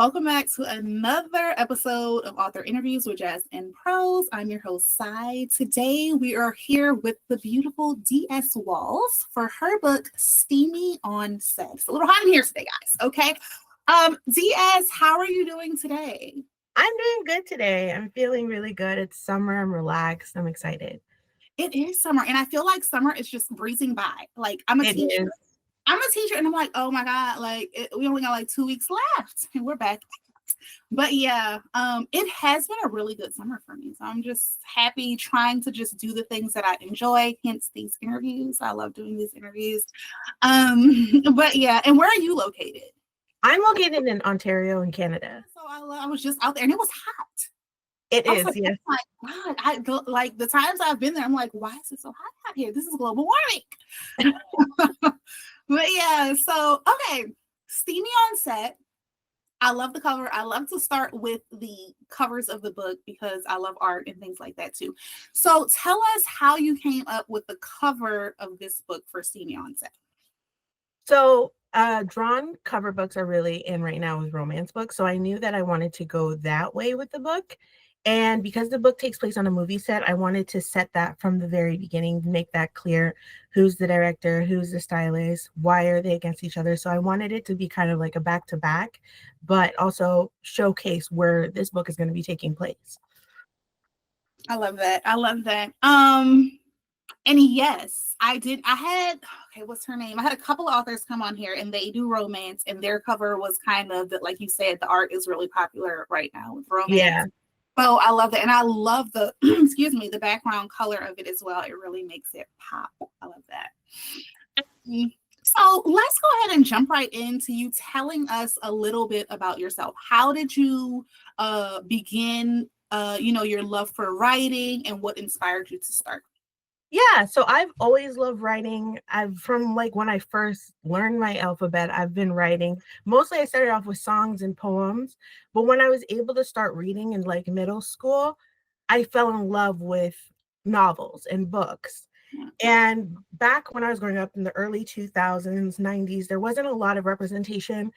Welcome back to another episode of Author Interviews with Jazz and Prose. I'm your host, Sai. Today we are here with the beautiful D.S. Walls for her book, Steamy on Set. It's a little hot in here today, guys, okay? D.S., how are you doing today? I'm doing good today. I'm feeling really good. It's summer. I'm relaxed. I'm excited. It is summer, and I feel like summer is just breezing by. Like, I'm a teacher. And I'm like, oh my God, we only got like 2 weeks left and we're back. But yeah, it has been a really good summer for me. So I'm just happy trying to just do the things that I enjoy, hence these interviews. I love doing these interviews. But yeah, and where are you located? I'm located in Ontario in Canada. So I was just out there and it was hot. It is, like, yes. Oh my God, like the times I've been there, I'm like, why is it so hot out here? This is global warming. But yeah, so, okay, Steamy on Set. I love the cover. I love to start with the covers of the book because I love art and things like that too. So tell us how you came up with the cover of this book for Steamy on Set. So drawn cover books are really in right now with romance books. So I knew that I wanted to go that way with the book. And because the book takes place on a movie set, I wanted to set that from the very beginning, make that clear. Who's the director? Who's the stylist? Why are they against each other? So I wanted it to be kind of like a back-to-back, but also showcase where this book is going to be taking place. I love that. And yes, okay, what's her name? I had a couple of authors come on here and they do romance, and their cover was kind of, like you said, the art is really popular right now with romance. Yeah. Oh, I love that. And I love the, the background color of it as well. It really makes it pop. I love that. So let's go ahead and jump right into you telling us a little bit about yourself. How did you begin, your love for writing, and what inspired you to start? Yeah, so I've always loved writing. From like when I first learned my alphabet, I've been writing. Mostly I started off with songs and poems, but when I was able to start reading in like middle school, I fell in love with novels and books. And back when I was growing up in the early 2000s, 90s, there wasn't a lot of representation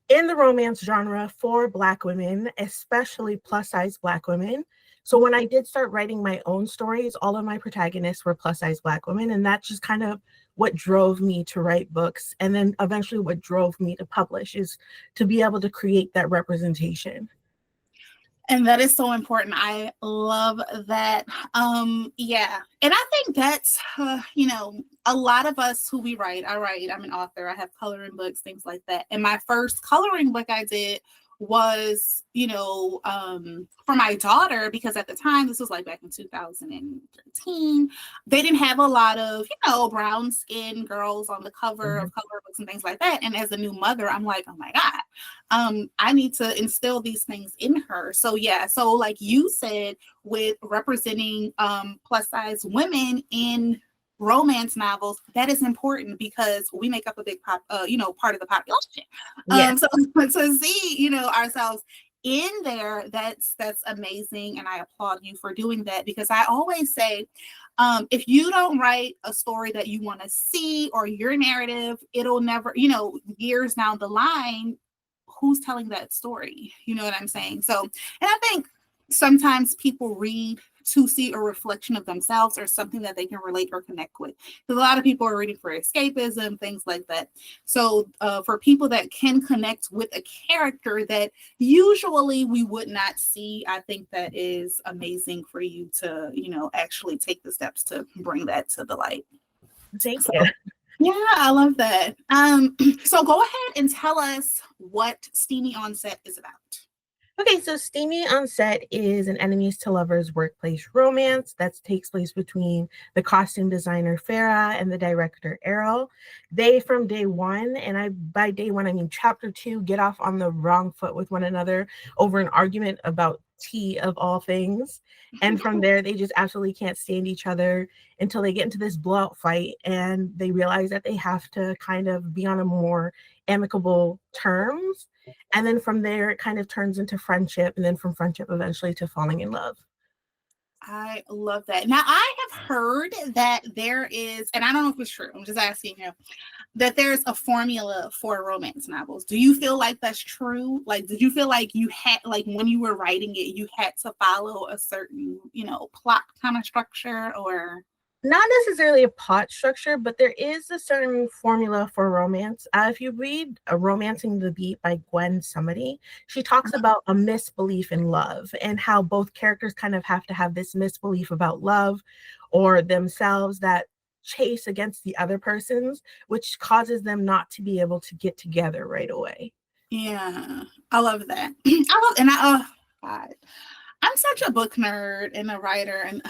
in the romance genre for Black women, especially plus-size Black women. So when I did start writing my own stories, all of my protagonists were plus-size Black women, and that's just kind of what drove me to write books. And then eventually what drove me to publish is to be able to create that representation. And that is so important. I love that. Yeah. And I think that's, a lot of us who we write, I'm an author, I have coloring books, things like that. And my first coloring book I did was, for my daughter, because at the time, this was like back in 2013, they didn't have a lot of, brown skinned girls on the cover of color books and things like that. And as a new mother, I'm like, oh my God, I need to instill these things in her. So yeah, so like you said, with representing plus size women in romance novels, that is important because we make up a big part of the population. Yes. So to see, ourselves in there, that's amazing. And I applaud you for doing that, because I always say, if you don't write a story that you want to see, or your narrative, it'll never, years down the line, who's telling that story? You know what I'm saying? So, and I think sometimes people read to see a reflection of themselves or something that they can relate or connect with. Because a lot of people are reading for escapism, things like that. So for people that can connect with a character that usually we would not see, I think that is amazing for you to, actually take the steps to bring that to the light. Thank you. Yeah, I love that. So go ahead and tell us what Steamy on Set is about. Okay, so Steamy on Set is an enemies to lovers workplace romance that takes place between the costume designer Farrah and the director Errol. They, from day one, and by day one I mean chapter 2, get off on the wrong foot with one another over an argument about tea of all things. And from there, they just absolutely can't stand each other until they get into this blowout fight, and they realize that they have to kind of be on a more amicable terms. And then from there, it kind of turns into friendship, and then from friendship eventually to falling in love. I love that. Now, I have heard that there is, and I don't know if it's true, I'm just asking you, that there's a formula for romance novels. Do you feel like that's true? Like, did you feel like you had, like, when you were writing it, you had to follow a certain, plot kind of structure, or? Not necessarily a plot structure, but there is a certain formula for romance. If you read Romancing the Beat by Gwen Summity, she talks about a misbelief in love and how both characters kind of have to have this misbelief about love or themselves that chase against the other person's, which causes them not to be able to get together right away. Yeah, I love that. Oh God, I'm such a book nerd and a writer, and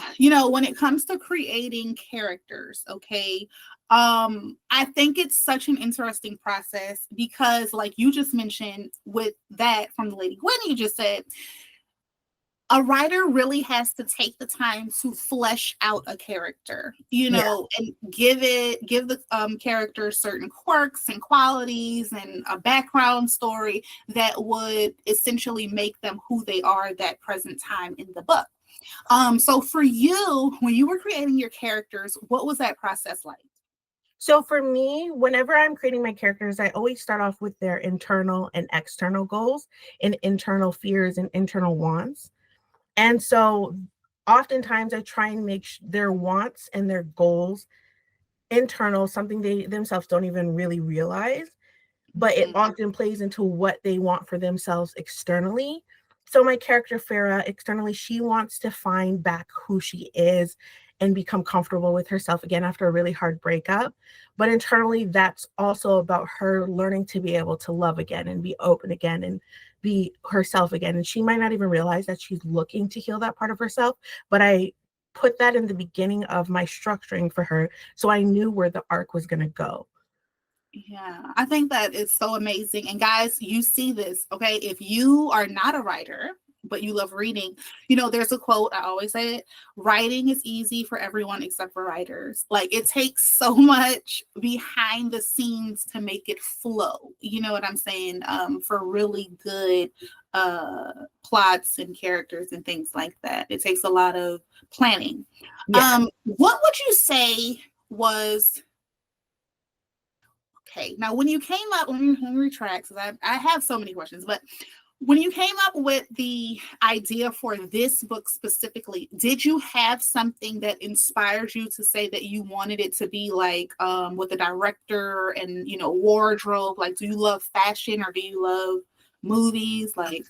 when it comes to creating characters, okay, I think it's such an interesting process because, like you just mentioned, with that from the lady Gwen, you just said, a writer really has to take the time to flesh out a character, and give the character certain quirks and qualities and a background story that would essentially make them who they are that present time in the book. So for you, when you were creating your characters, what was that process like? So for me, whenever I'm creating my characters, I always start off with their internal and external goals and internal fears and internal wants. And so oftentimes I try and make their wants and their goals internal, something they themselves don't even really realize, but it often plays into what they want for themselves externally. So my character Farrah, externally, she wants to find back who she is and become comfortable with herself again after a really hard breakup. But internally, that's also about her learning to be able to love again and be open again and be herself again. And she might not even realize that she's looking to heal that part of herself, but I put that in the beginning of my structuring for her, so I knew where the arc was going to go. Yeah, I think that is so amazing. And guys, you see this, okay? If you are not a writer, but you love reading, there's a quote, I always say it, writing is easy for everyone except for writers. Like, it takes so much behind the scenes to make it flow. You know what I'm saying? For really good plots and characters and things like that. It takes a lot of planning. Yeah. What would you say was... Okay, now when you came up, let me retract, because I have so many questions, but when you came up with the idea for this book specifically, did you have something that inspired you to say that you wanted it to be like with a director and, wardrobe? Like, do you love fashion or do you love movies? Like,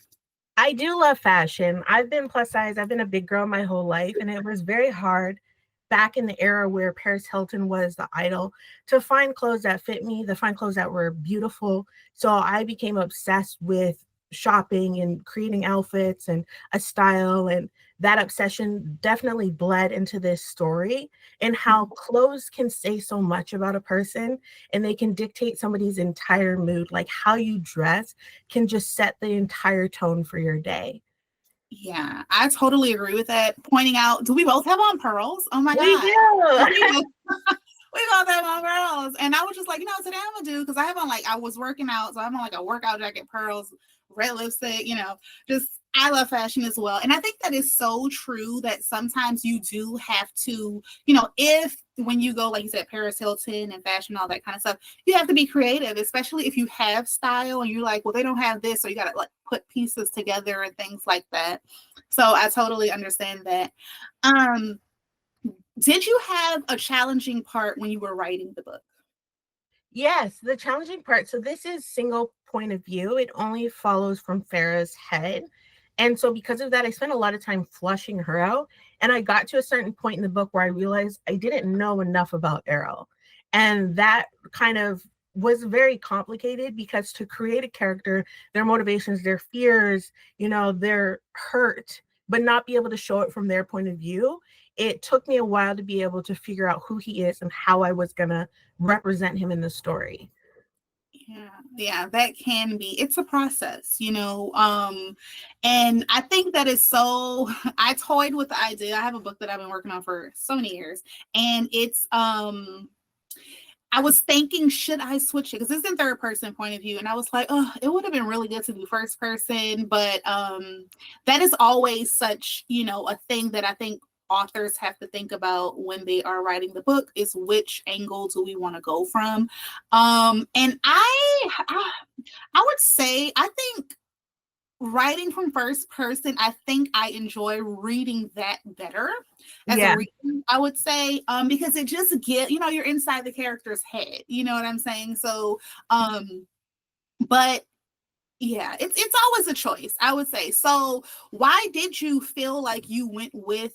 I do love fashion. I've been plus size. I've been a big girl my whole life, and it was very hard back in the era where Paris Hilton was the idol to find clothes that fit me, to find clothes that were beautiful. So I became obsessed with shopping and creating outfits and a style, and that obsession definitely bled into this story and how clothes can say so much about a person and they can dictate somebody's entire mood. Like, how you dress can just set the entire tone for your day. yeah, I totally agree with that. Pointing out, do we both have on pearls? Oh my We God. do. We both have on pearls. And I was just like, today I'm gonna do, because I have on, like, I was working out, so I'm on like a workout jacket, pearls, red lipstick, just, I love fashion as well. And I think that is so true that sometimes you do have to, if when you go, like you said, Paris Hilton and fashion, all that kind of stuff, you have to be creative, especially if you have style and you're like, well, they don't have this, so you gotta, like, put pieces together and things like that. So I totally understand that. Did you have a challenging part when you were writing the book? Yes, the challenging part. So this is single point of view. It only follows from Farrah's head. And so because of that, I spent a lot of time flushing her out. And I got to a certain point in the book where I realized I didn't know enough about Errol. And that kind of was very complicated because to create a character, their motivations, their fears, their hurt, but not be able to show it from their point of view, it took me a while to be able to figure out who he is and how I was going to represent him in the story. Yeah, that can be, it's a process, and I think that is so, I toyed with the idea. I have a book that I've been working on for so many years, and it's I was thinking, should I switch it? Because it's in third person point of view. And I was like, oh, it would have been really good to do first person. But that is always such, a thing that I think authors have to think about when they are writing the book is which angle do we want to go from. And I would say, I think writing from first person, I think I enjoy reading that better as a reader, I would say, because it just you're inside the character's head, you know what I'm saying? So, but yeah, it's always a choice, I would say. So why did you feel like you went with,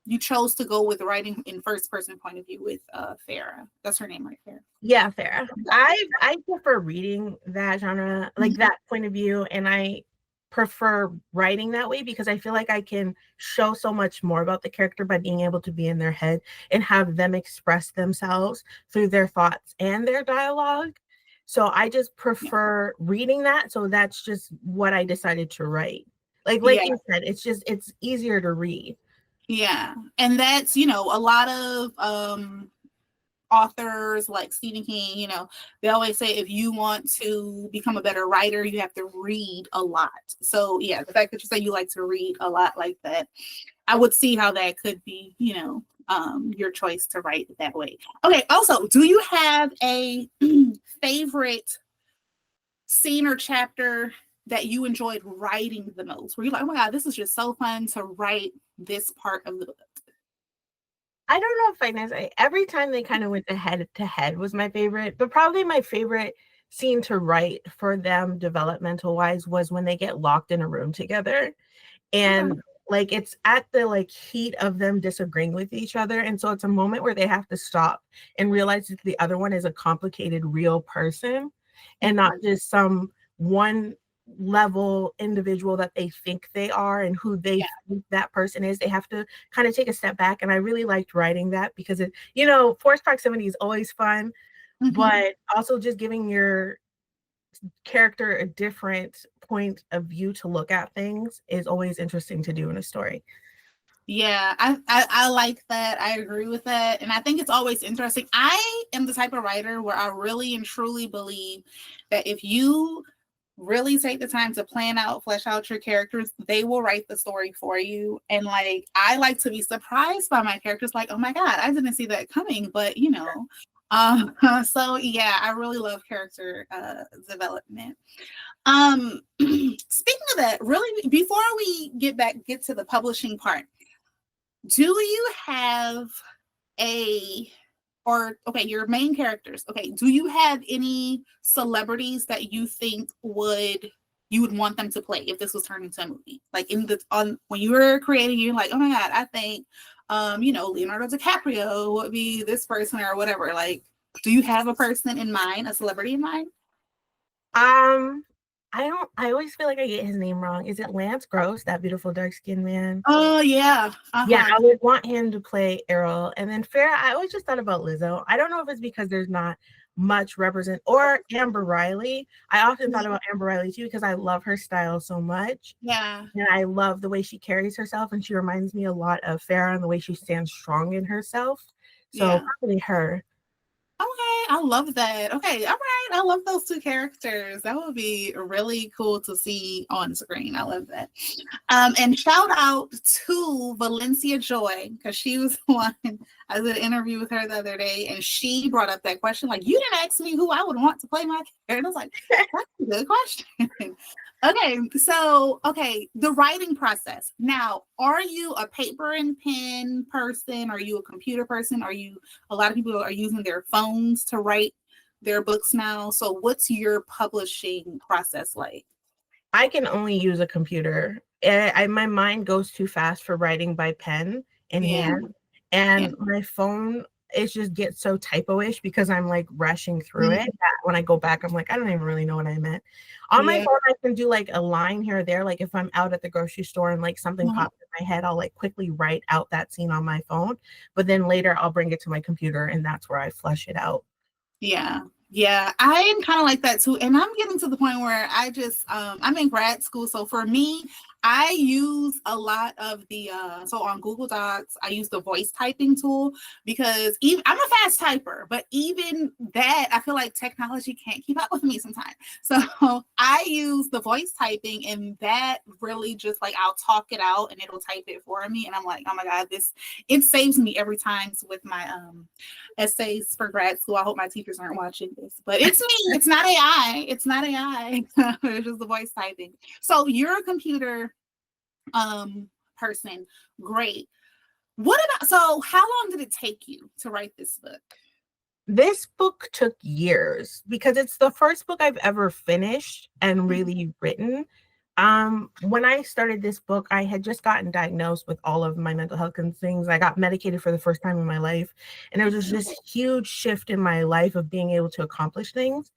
you chose to go with writing in first person point of view with Farrah? That's her name, right? Farrah. Yeah, Farrah. I prefer reading that genre, like that point of view, and I prefer writing that way because I feel like I can show so much more about the character by being able to be in their head and have them express themselves through their thoughts and their dialogue. So I just prefer reading that. So that's just what I decided to write. Like you said, it's easier to read. Yeah. And that's, a lot of authors like Stephen King, they always say if you want to become a better writer, you have to read a lot. So yeah, the fact that you say you like to read a lot like that, I would see how that could be, your choice to write that way. Okay. Also, do you have a favorite scene or chapter that you enjoyed writing the most? Where you're like, oh my God, this is just so fun to write this part of the book. I don't know if I can say every time they kind of went head to head was my favorite, but probably my favorite scene to write for them developmental wise was when they get locked in a room together. And like it's at the like heat of them disagreeing with each other. And so it's a moment where they have to stop and realize that the other one is a complicated real person and not just some one level individual that they think they are and who they think that person is. They have to kind of take a step back. And I really liked writing that because it, forced proximity is always fun, but also just giving your character a different point of view to look at things is always interesting to do in a story. Yeah, I like that. I agree with that. And I think it's always interesting. I am the type of writer where I really and truly believe that if you really take the time to flesh out your characters, they will write the story for you. And like, I like to be surprised by my characters, like, oh my God, I didn't see that coming, but so yeah, I really love character development. Speaking of that, really, before we get to the publishing part, do you have your main characters, do you have any celebrities that you think you would want them to play if this was turned into a movie? Like when you were creating, you're like, oh my God, I think Leonardo DiCaprio would be this person or whatever. Like, do you have a person in mind, a celebrity in mind? I always feel like I get his name wrong. Is it Lance Gross, that beautiful dark-skinned man? Oh yeah. Yeah, I would want him to play Errol. And then Farrah, I always just thought about Lizzo. I don't know if it's because there's not much or Amber Riley. I often thought about Amber Riley too because I love her style so much. Yeah. And I love the way she carries herself, and she reminds me a lot of Farrah and the way she stands strong in herself. So probably her. Okay, I love that. Okay, all right. I love those two characters. That would be really cool to see on screen. I love that. And shout out to Valencia Joy, because she was the one, I did an interview with her the other day, and she brought up that question, like, you didn't ask me who I would want to play my character. And I was like, that's a good question. Okay, so, the writing process. Now, are you a paper and pen person? Are you a computer person? A lot of people are using their phones to write their books now. So what's your publishing process like? I can only use a computer. My mind goes too fast for writing by pen and hand. And my phone, it just gets so typo-ish because I'm like rushing through it. That when I go back, I'm like, I don't even really know what I meant. On my phone, I can do like a line here or there. Like if I'm out at the grocery store and like something pops in my head, I'll like quickly write out that scene on my phone. But then later I'll bring it to my computer and that's where I flush it out. Yeah. Yeah, I am kind of like that too. And I'm getting to the point where I'm in grad school. So for me, I use a lot of the so on Google Docs, I use the voice typing tool because even I'm a fast typer, but even that I feel like technology can't keep up with me sometimes. So I use the voice typing, and that really just like I'll talk it out and it'll type it for me, and I'm like, oh my god, this it saves me every time with my essays for grad school. I hope my teachers aren't watching this, but it's me. It's not AI. It's not AI. It's just the voice typing. So you're a computer person. Great. What about, so how long did it take you to write this book? This book took years because it's the first book I've ever finished and really written. When I started this book, I had just gotten diagnosed with all of my mental health things. I got medicated for the first time in my life, and there was this huge shift in my life of being able to accomplish things.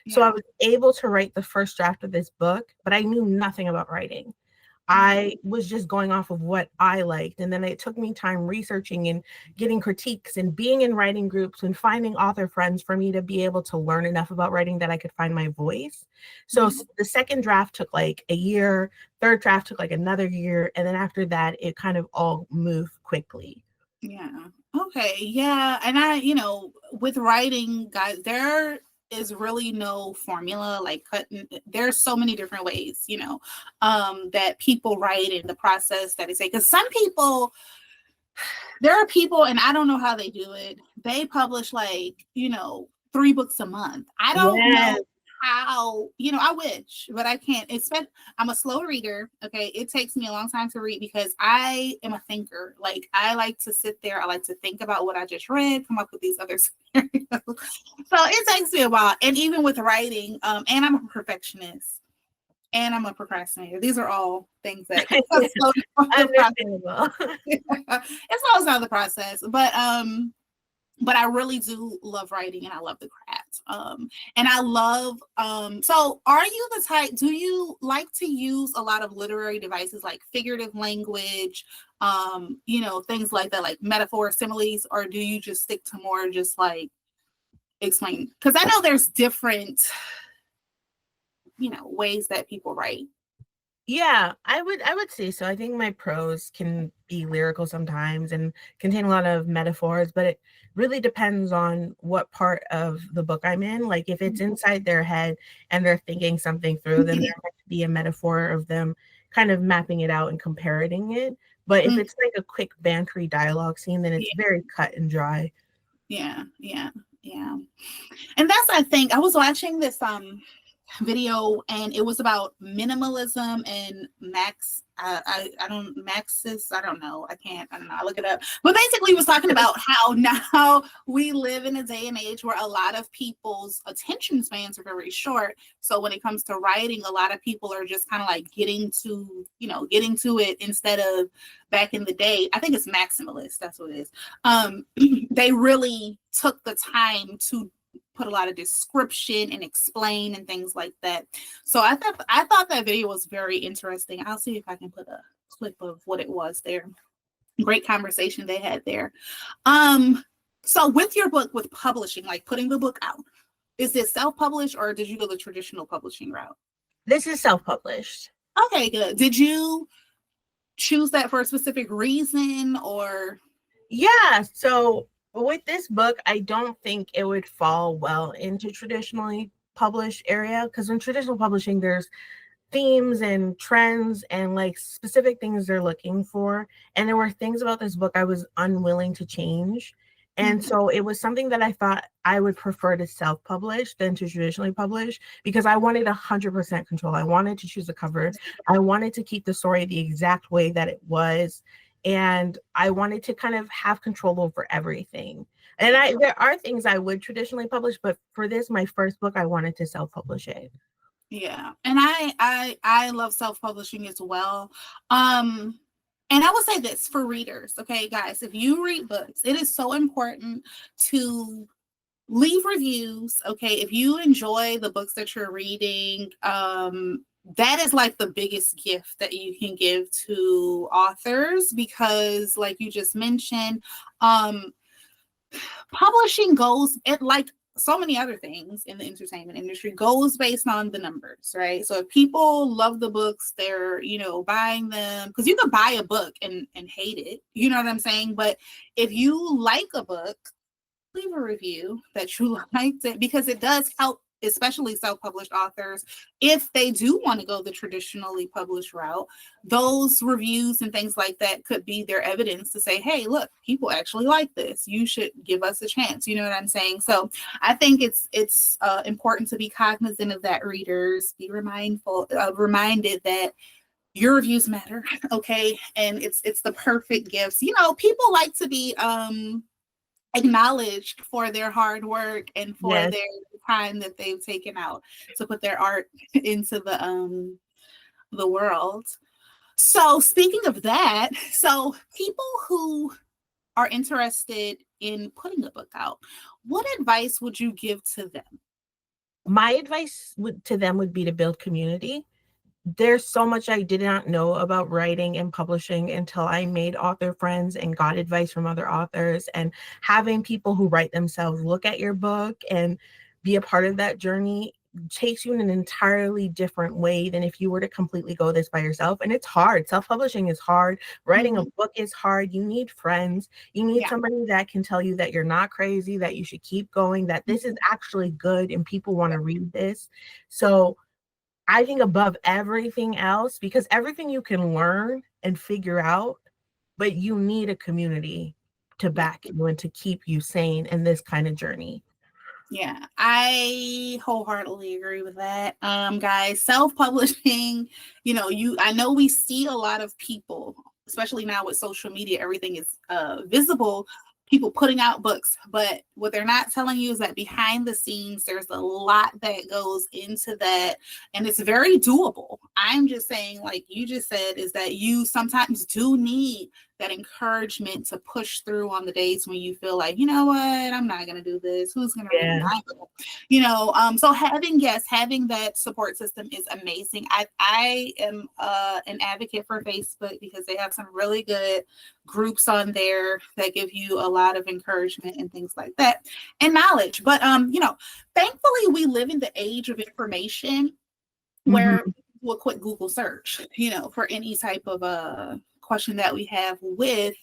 So I was able to write the first draft of this book, but I knew nothing about writing. I was just going off of what I liked. And then it took me time researching and getting critiques and being in writing groups and finding author friends for me to be able to learn enough about writing that I could find my voice. So the second draft took like a year, third draft took like another year. And then after that, it kind of all moved quickly. Yeah. Okay. Yeah. And with writing, guys, there is really no formula, like cutting. There's so many different ways, that people write in the process that is, because there are people, and I don't know how they do it. They publish 3 books a month. I don't know how, I wish, but I can't. I'm a slow reader. Okay. It takes me a long time to read because I am a thinker. Like, I like to sit there. I like to think about what I just read, come up with these other scenarios. So it takes me a while. And even with writing, and I'm a perfectionist and I'm a procrastinator. These are all things that slow it slows down the process. But I really do love writing, and I love the craft. And I love, so are you the type, do you like to use a lot of literary devices like figurative language, things like that, like metaphor, similes, or do you just stick to more just like explain? Because I know there's different, ways that people write. Yeah, I would say so. I think my prose can be lyrical sometimes and contain a lot of metaphors, but it really depends on what part of the book I'm in. Like if it's inside their head and they're thinking something through, then there might be a metaphor of them kind of mapping it out and comparing it. But if it's like a quick bantery dialogue scene, then it's very cut and dry. Yeah. And that's, I think, I was watching this video, and it was about minimalism and I don't know. I look it up. But basically, it was talking about how now we live in a day and age where a lot of people's attention spans are very short. So when it comes to writing, a lot of people are just kind of like getting to it instead of back in the day. I think it's maximalist. That's what it is. They really took the time to put a lot of description and explain and things like that. So I thought that video was very interesting. I'll see if I can put a clip of what it was there. Great conversation they had there. So with your book, with publishing, like putting the book out, is it self-published or did you go the traditional publishing route? This is self-published. Okay, good. Did you choose that for a specific reason or? Yeah, so with this book, I don't think it would fall well into traditionally published area, because in traditional publishing, there's themes and trends and like specific things they're looking for. And there were things about this book I was unwilling to change. And so it was something that I thought I would prefer to self-publish than to traditionally publish, because I wanted 100% control. I wanted to choose the cover. I wanted to keep the story the exact way that it was. And I wanted to kind of have control over everything. And there are things I would traditionally publish, but for this, my first book, I wanted to self-publish it. Yeah. And I love self-publishing as well. And I will say this for readers, okay, guys, if you read books, it is so important to leave reviews. Okay. If you enjoy the books that you're reading, that is like the biggest gift that you can give to authors, because like you just mentioned, publishing goes, it like so many other things in the entertainment industry goes based on the numbers, right? So if people love the books, they're, buying them, because you can buy a book and hate it, you know what I'm saying? But if you like a book, leave a review that you liked it, because it does help, especially self-published authors, if they do want to go the traditionally published route. Those reviews and things like that could be their evidence to say, hey, look, people actually like this, you should give us a chance, you know what I'm saying? So I think it's important to be cognizant of that, readers. Be reminded that your reviews matter. Okay, and it's the perfect gifts. People like to be acknowledged for their hard work and for Yes. their time that they've taken out to put their art into the world. So speaking of that, so people who are interested in putting a book out, what advice would you give to them? My advice to them would be to build community. There's so much I did not know about writing and publishing until I made author friends and got advice from other authors. And having people who write themselves look at your book and be a part of that journey takes you in an entirely different way than if you were to completely go this by yourself. And it's hard. Self-publishing is hard. Writing a book is hard. You need friends. You need somebody that can tell you that you're not crazy, that you should keep going, that this is actually good and people want to read this. So I think above everything else, because everything you can learn and figure out, but you need a community to back you and to keep you sane in this kind of journey. Yeah, I wholeheartedly agree with that. Guys, self-publishing, I know we see a lot of people, especially now with social media, everything is visible, people putting out books, but what they're not telling you is that behind the scenes, there's a lot that goes into that, and it's very doable. I'm just saying, like you just said, is that you sometimes do need that encouragement to push through on the days when you feel like, you know what, I'm not going to do this. Who's going to read my book? So having that support system is amazing. I am an advocate for Facebook because they have some really good groups on there that give you a lot of encouragement and things like that and knowledge. But, thankfully we live in the age of information where we'll quick Google search, for any type of question that we have with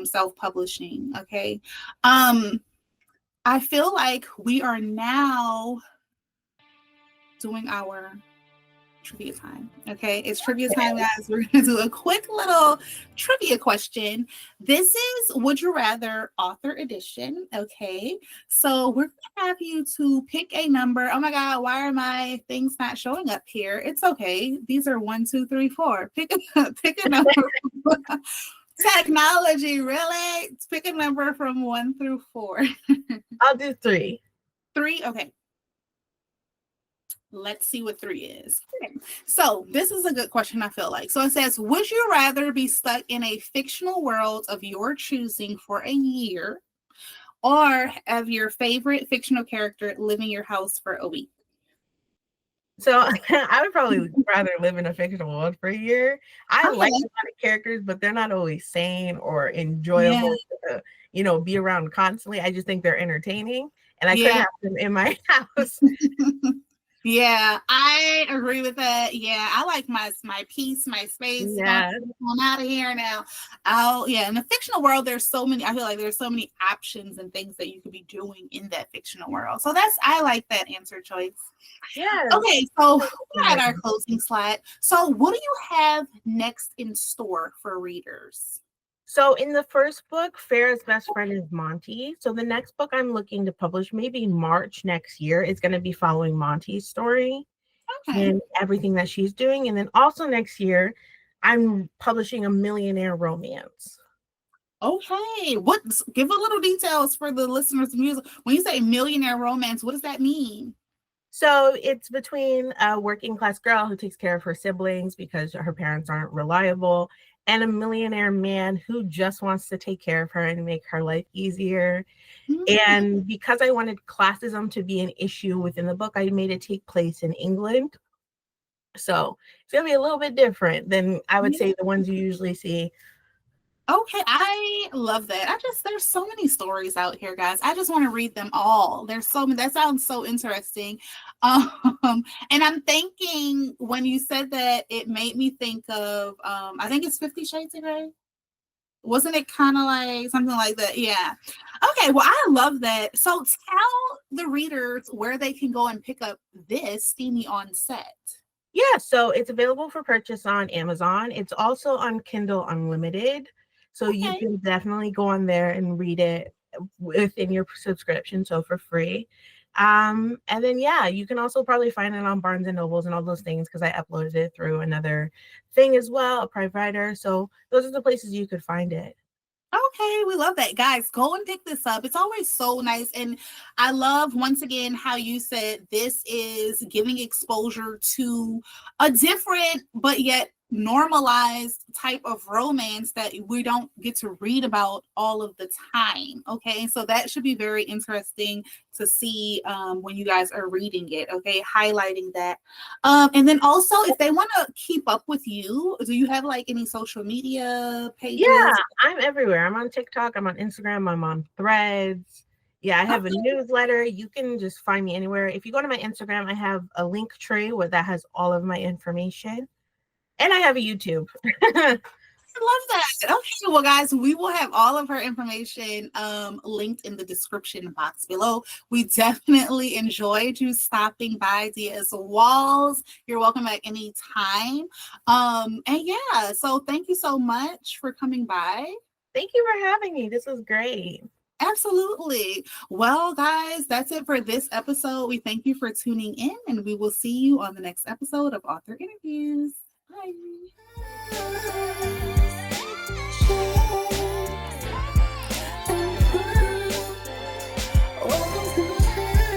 self-publishing. Okay. I feel like we are now doing our trivia time. Okay, it's trivia time, guys. We're gonna do a quick little trivia question. This is Would You Rather Author Edition. Okay, so we're gonna have you to pick a number. Oh my God, why are my things not showing up here? It's okay. These are 1, 2, 3, 4. Pick a number. Technology, really? Pick a number from 1 through 4. I'll do 3. 3, okay. Let's see what 3 is. Okay. So this is a good question, I feel like. So it says, would you rather be stuck in a fictional world of your choosing for a year, or have your favorite fictional character live in your house for a week? So I would probably rather live in a fictional world for a year. I like a lot of characters, but they're not always sane or enjoyable to, be around constantly. I just think they're entertaining, and I couldn't have them in my house. Yeah, I agree with that. Yeah, I like my peace, my space. Yeah. I'm out of here now. In the fictional world, I feel like there's so many options and things that you could be doing in that fictional world. So I like that answer choice. Yeah. Okay, so we're at our closing slide. So what do you have next in store for readers? So in the first book, Farrah's best friend is Monty. So the next book I'm looking to publish, maybe March next year, is going to be following Monty's story and everything that she's doing. And then also next year, I'm publishing a millionaire romance. Okay, give a little details for the listeners' music. When you say millionaire romance, what does that mean? So it's between a working class girl who takes care of her siblings because her parents aren't reliable, and a millionaire man who just wants to take care of her and make her life easier. And because I wanted classism to be an issue within the book, I made it take place in England. So it's going to be a little bit different than I would say the ones you usually see. Okay, I love that. There's so many stories out here, guys. I just want to read them all. There's so many. That sounds so interesting. And I'm thinking when you said that, it made me think of, I think it's 50 Shades of Grey. Wasn't it kind of like something like that? Yeah. Okay, well, I love that. So tell the readers where they can go and pick up this Steamy on Set. Yeah, so it's available for purchase on Amazon. It's also on Kindle Unlimited. So you Okay. can definitely go on there and read it within your subscription, so for free. And then yeah, you can also probably find it on Barnes and Nobles and all those things because I uploaded it through another thing as well, a provider. So those are the places you could find it. Okay, we love that. Guys, go and pick this up. It's always so nice. And I love, once again, how you said this is giving exposure to a different, but yet normalized type of romance that we don't get to read about all of the time. Okay, so that should be very interesting to see when you guys are reading it. Okay, highlighting that. And then also, if they want to keep up with you, do you have like any social media Yeah, pages? I'm everywhere. I'm on TikTok, I'm on Instagram, I'm on Threads. Yeah, I have a newsletter. You can just find me anywhere. If you go to my Instagram, I have a link tree where that has all of my information. And I have a YouTube. I love that. Okay, well, guys, we will have all of her information linked in the description box below. We definitely enjoyed you stopping by, Diaz Walls. You're welcome at any time. And yeah, so thank you so much for coming by. Thank you for having me. This was great. Absolutely. Well, guys, that's it for this episode. We thank you for tuning in, and we will see you on the next episode of Author Interviews. Bye.